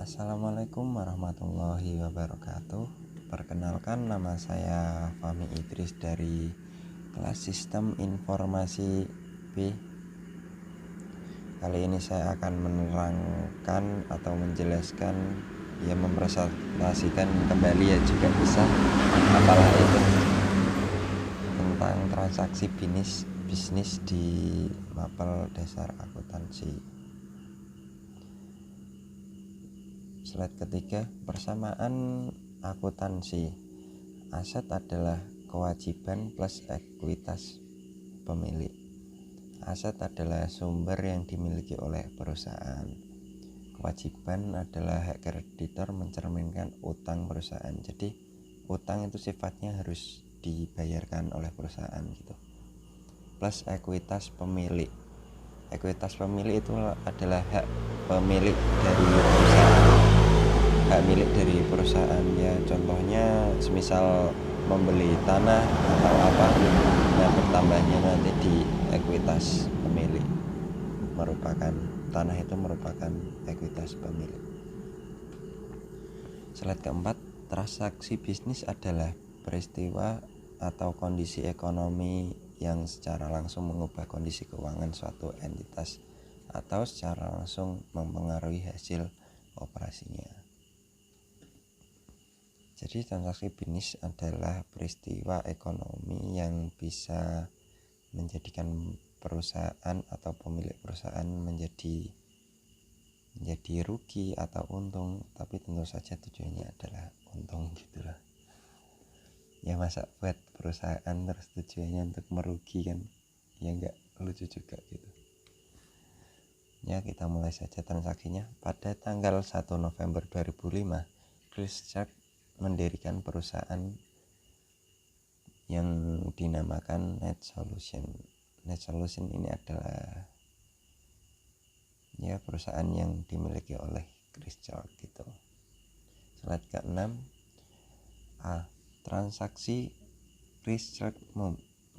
Assalamualaikum warahmatullahi wabarakatuh. Perkenalkan, nama saya Fahmi Idris dari kelas Sistem Informasi B. Kali ini saya akan menerangkan atau menjelaskan, mempresentasikan kembali juga bisa, apalah itu, tentang transaksi bisnis di mapel dasar akuntansi. Slide ketiga, persamaan akuntansi. Aset adalah kewajiban plus ekuitas pemilik. Aset adalah sumber yang dimiliki oleh perusahaan. Kewajiban adalah hak kreditor mencerminkan utang perusahaan. Jadi utang itu sifatnya harus dibayarkan oleh perusahaan gitu. Plus ekuitas pemilik. Ekuitas pemilik itu adalah hak pemilik dari perusahaan. Hak milik dari perusahaan, ya contohnya semisal membeli tanah atau apa, nah bertambahnya nanti di ekuitas pemilik, merupakan tanah itu merupakan ekuitas pemilik. Slide keempat, transaksi bisnis adalah peristiwa atau kondisi ekonomi yang secara langsung mengubah kondisi keuangan suatu entitas atau secara langsung mempengaruhi hasil operasinya. Jadi transaksi bisnis adalah peristiwa ekonomi yang bisa menjadikan perusahaan atau pemilik perusahaan menjadi rugi atau untung, tapi tentu saja tujuannya adalah untung gitulah. Ya masa buat perusahaan terus tujuannya untuk merugi kan, ya enggak lucu juga gitu. Ya kita mulai saja transaksinya. Pada tanggal 1 November 2005, Chris Chuck mendirikan perusahaan yang dinamakan Net Solution. Net Solution ini adalah perusahaan yang dimiliki oleh Chris Chuck gitu. Slide ke-6. A. Transaksi. Chris Chuck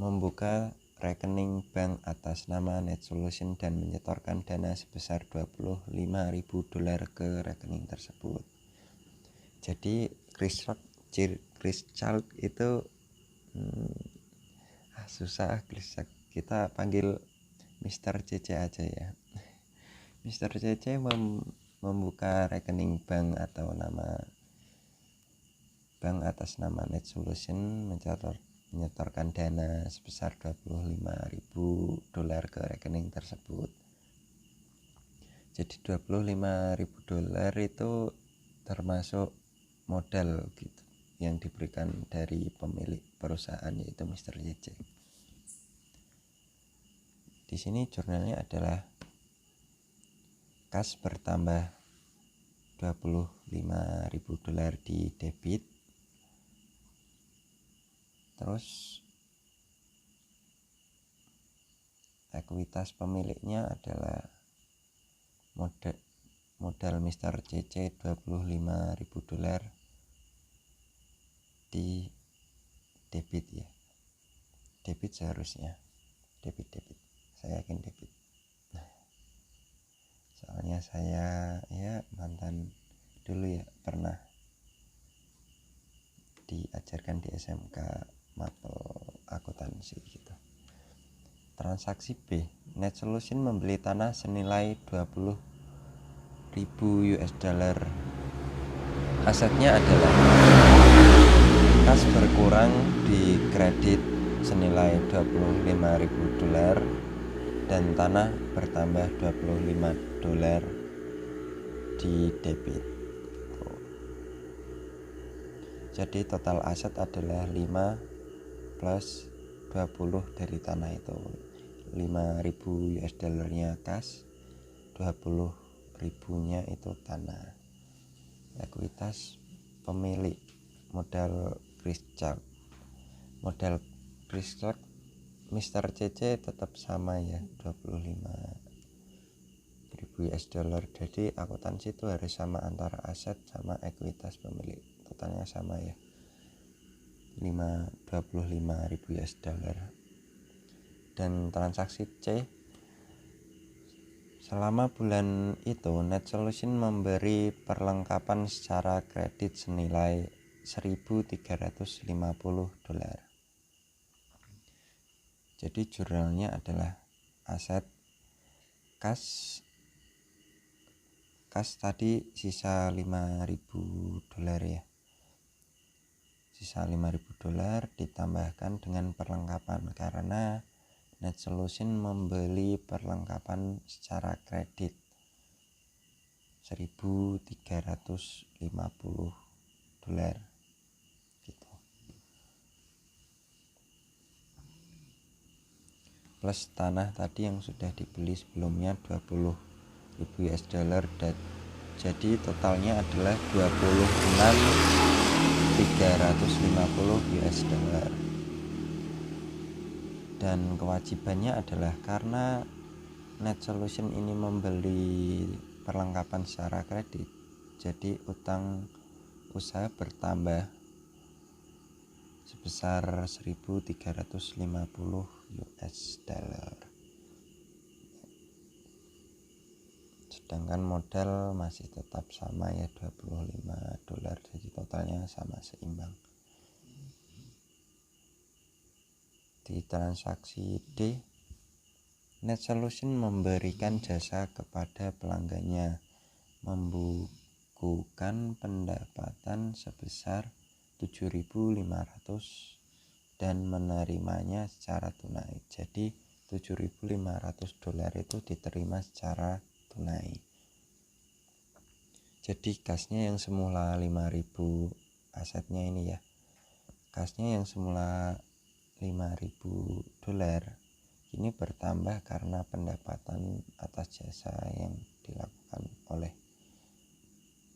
membuka rekening bank atas nama Net Solution dan menyetorkan dana sebesar $25.000 ke rekening tersebut. Jadi Chris Chuck itu susah. Chris Chuck kita panggil Mr. CC aja ya. Mr. CC membuka rekening bank atau nama bank atas nama Net Solution, menyetorkan dana sebesar $25.000 ke rekening tersebut. Jadi $25.000 itu termasuk modal gitu yang diberikan dari pemilik perusahaan, yaitu Mr. JJ. Di sini jurnalnya adalah kas bertambah $25.000 di debit. Terus ekuitas pemiliknya adalah modal Mr. CC $25.000 di debit ya. Debit seharusnya. Debit. Saya yakin debit. Soalnya saya mantan dulu pernah diajarkan di SMK mapel akuntansi gitu. Transaksi B. Net Solution membeli tanah senilai $20.000. Asetnya adalah kas berkurang di kredit senilai $25.000 dan tanah bertambah $25 di debit. Jadi total aset adalah 5 plus 20 dari tanah itu. $5.000 nya kas, 20.000-nya itu tanah. Ekuitas pemilik modal Chris Chuck. Modal Chris Chuck Mr. CC tetap sama ya, $25.000. Jadi akuntansi itu harus sama antara aset sama ekuitas pemilik. Totalnya sama ya, $25.000. Dan transaksi C Selama bulan itu, NetSolution memberi perlengkapan secara kredit senilai $1.350. Jadi jurnalnya adalah aset kas tadi sisa $5.000 ya. Sisa $5.000 ditambahkan dengan perlengkapan karena NetSolution membeli perlengkapan secara kredit $1.350 gitu. Plus tanah tadi yang sudah dibeli sebelumnya $20.000 jadi totalnya adalah $26.350. Dan kewajibannya adalah karena NetSolution ini membeli perlengkapan secara kredit, jadi utang usaha bertambah sebesar $1.350. Sedangkan modal masih tetap sama ya $25, jadi totalnya sama seimbang. Di transaksi D, NetSolution memberikan jasa kepada pelanggannya membukukan pendapatan sebesar $7.500 dan menerimanya secara tunai. Jadi $7.500 itu diterima secara tunai. Jadi kasnya yang semula 5.000 asetnya ini ya. Kasnya yang semula $5.000 ini bertambah karena pendapatan atas jasa yang dilakukan oleh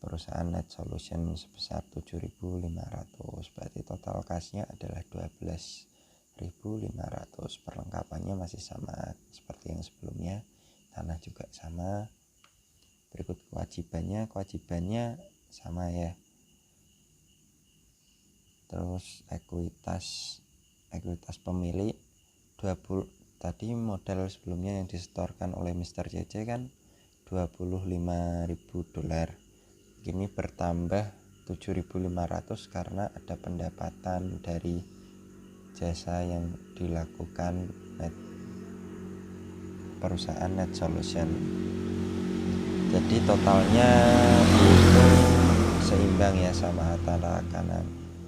perusahaan NetSolution sebesar $7.500. Berarti total kasnya adalah $12.500. Perlengkapannya masih sama seperti yang sebelumnya, tanah juga sama. Berikut kewajibannya sama ya. Terus ekuitas pemilik 20 tadi modal sebelumnya yang disetorkan oleh Mr. CC kan $25.000. Ini bertambah $7.500 karena ada pendapatan dari jasa yang dilakukan perusahaan NetSolution. Jadi totalnya itu seimbang ya sama antara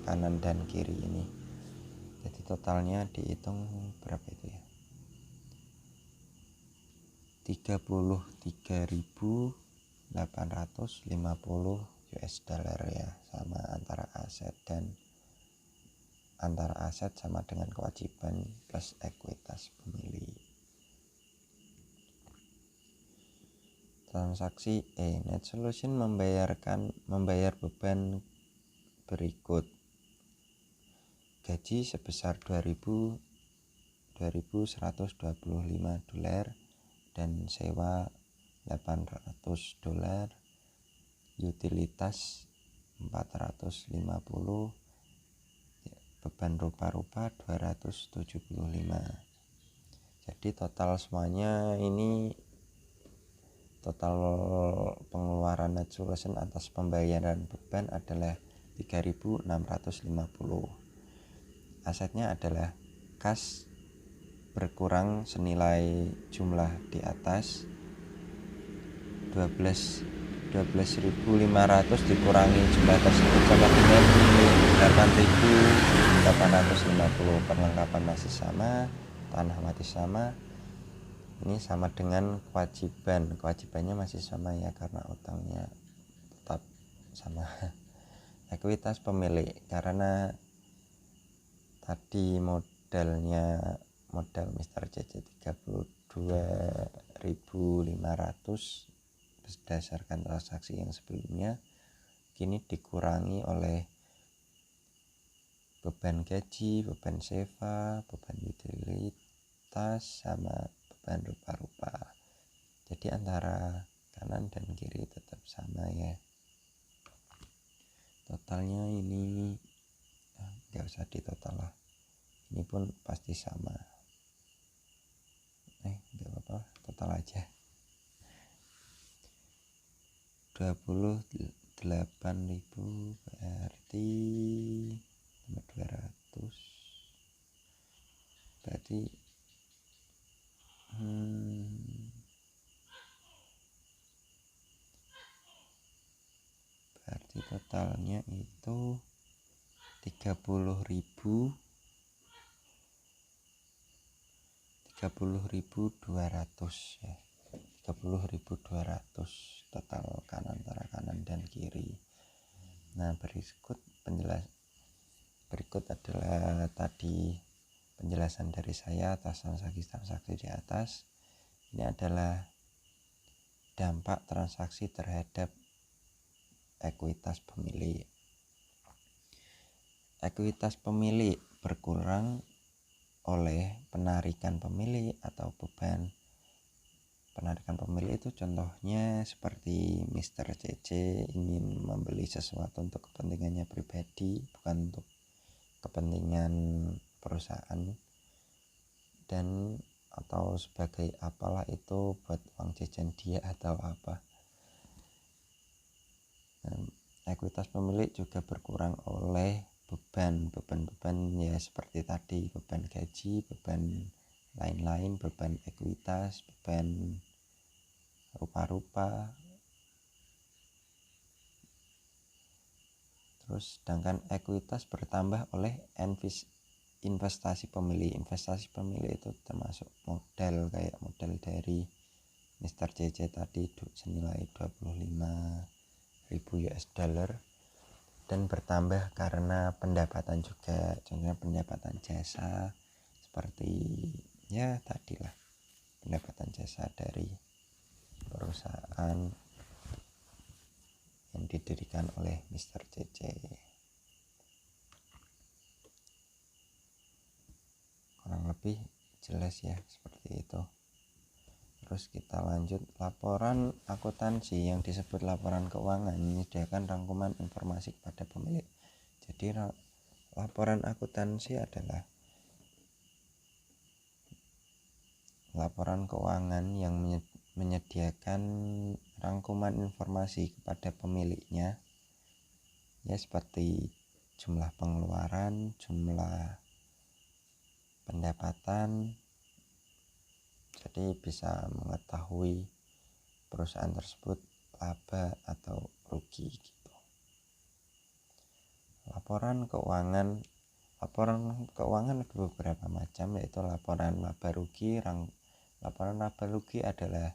kanan dan kiri ini. Jadi totalnya dihitung berapa itu ya? $33.850 ya, sama antara aset sama dengan kewajiban plus ekuitas pemilik. Transaksi E, NetSolution membayar beban berikut: gaji sebesar $2.125 dan sewa $800, utilitas $450, beban rupa-rupa $275. Jadi total semuanya ini, total pengeluaran NetSolution atas pembayaran beban adalah $3.650. Asetnya adalah kas berkurang senilai jumlah di atas, 12.500 dikurangi jumlah tersebut sama dengan 8.850. Perlengkapan masih sama, tanah masih sama. Ini sama dengan kewajibannya masih sama ya karena utangnya tetap sama. Ekuitas pemilik, karena tadi modal Mr. CC 32.500 berdasarkan transaksi yang sebelumnya, kini dikurangi oleh beban gaji, beban sewa, beban utilitas, sama beban rupa-rupa. Jadi antara kanan dan kiri tetap sama ya. Totalnya ini nggak usah ditotal lah, ini pun pasti sama. Nggak apa-apa, total aja. 28.000 berarti 200, berarti berarti totalnya itu 30.200 ya, 30.200 total kanan, antara kanan dan kiri. Nah, berikut adalah tadi penjelasan dari saya atas transaksi di atas. Ini adalah dampak transaksi terhadap ekuitas pemilik. Ekuitas pemilik berkurang oleh penarikan pemilik atau beban. Penarikan pemilik itu contohnya seperti Mr. CC ingin membeli sesuatu untuk kepentingannya pribadi, bukan untuk kepentingan perusahaan, dan atau sebagai apalah itu, buat uang jajan dia atau apa. Dan ekuitas pemilik juga berkurang oleh beban ya, seperti tadi, beban gaji, beban lain-lain, beban ekuitas, beban rupa-rupa. Terus sedangkan ekuitas bertambah oleh investasi pemilik. Investasi pemilik itu termasuk modal, kayak modal dari Mr. CC tadi senilai 25.000 US dollar, dan bertambah karena pendapatan juga, contohnya pendapatan jasa, seperti ya tadilah, pendapatan jasa dari perusahaan yang didirikan oleh Mr. CC. Kurang lebih jelas ya, seperti itu. Terus kita lanjut, laporan akuntansi yang disebut laporan keuangan menyediakan rangkuman informasi kepada pemilik. Jadi laporan akuntansi adalah laporan keuangan yang menyediakan rangkuman informasi kepada pemiliknya, ya, seperti jumlah pengeluaran, jumlah pendapatan. Jadi bisa mengetahui perusahaan tersebut laba atau rugi gitu. Laporan keuangan ada beberapa macam, yaitu laporan laba rugi. Laporan laba rugi adalah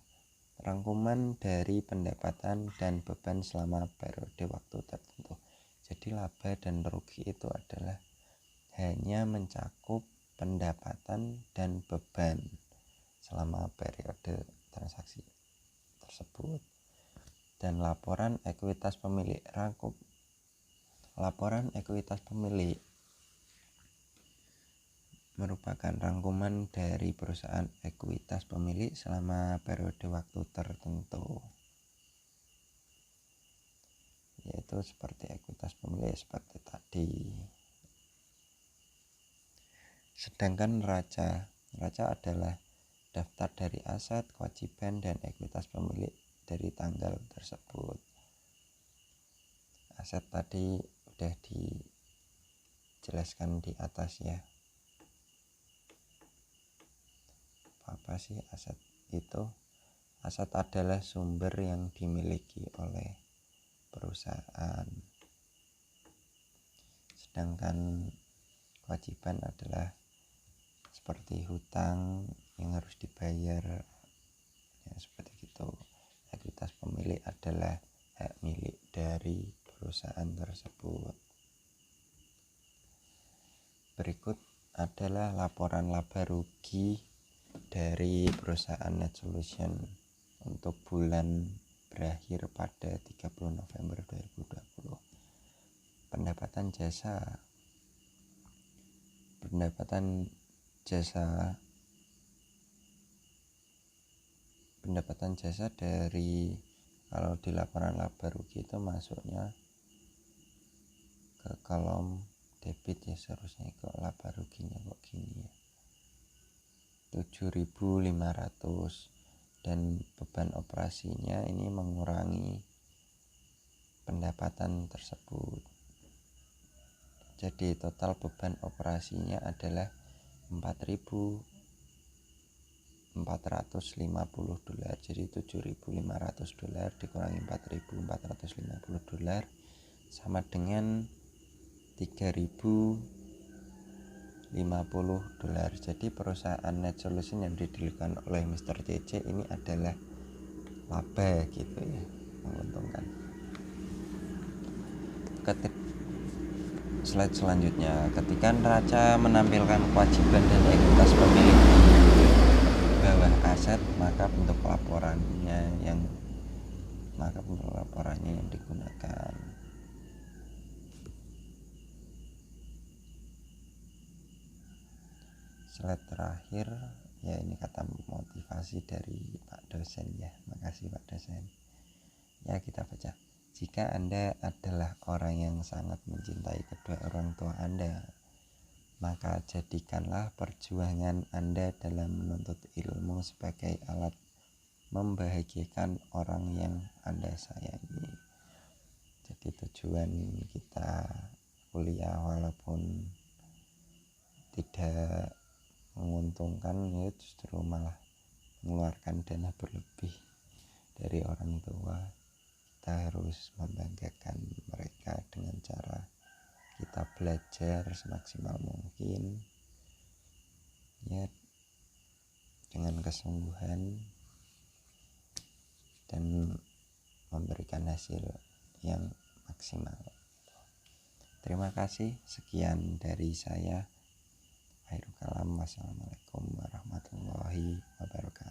rangkuman dari pendapatan dan beban selama periode waktu tertentu. Jadi laba dan rugi itu adalah hanya mencakup pendapatan dan beban selama periode transaksi tersebut. Dan laporan ekuitas pemilik, laporan ekuitas pemilik merupakan rangkuman dari perusahaan ekuitas pemilik selama periode waktu tertentu, yaitu seperti ekuitas pemilik seperti tadi. Sedangkan neraca adalah daftar dari aset, kewajiban, dan ekuitas pemilik dari tanggal tersebut. Aset tadi udah dijelaskan di atas ya. Apa sih aset itu? Aset adalah sumber yang dimiliki oleh perusahaan. Sedangkan kewajiban adalah seperti hutang yang harus dibayar, ya, seperti itu. Ekuitas pemilik adalah hak milik dari perusahaan tersebut. Berikut adalah laporan laba rugi dari perusahaan Net Solution untuk bulan berakhir pada 30 November 2020. Pendapatan jasa dari, kalau di laporan laba rugi itu masuknya ke kolom debit ya, seharusnya kok laba ruginya kok gini ya, 7.500, dan beban operasinya ini mengurangi pendapatan tersebut. Jadi total beban operasinya adalah $4.450. Jadi $7.500 dikurangi $4.450 sama dengan $3.050. Jadi perusahaan Net Solution yang didirikan oleh Mr. CC ini adalah laba gitu ya, menguntungkan. Slide selanjutnya, ketika neraca menampilkan kewajiban dan ekuitas pemilik di bawah aset, maka bentuk laporannya yang digunakan. Slide terakhir ya, ini kata motivasi dari Pak dosen ya. Makasih Pak dosen. Ya, kita baca. Jika Anda adalah orang yang sangat mencintai kedua orang tua Anda, maka jadikanlah perjuangan Anda dalam menuntut ilmu sebagai alat membahagiakan orang yang Anda sayangi. Jadi tujuan kita kuliah walaupun tidak menguntungkan ya justru malah mengeluarkan dana berlebih dari orang tua. Kita harus membanggakan mereka dengan cara kita belajar semaksimal mungkin ya, dengan kesungguhan dan memberikan hasil yang maksimal. Terima kasih, sekian dari saya. Akhirul kalam, wassalamualaikum warahmatullahi wabarakatuh.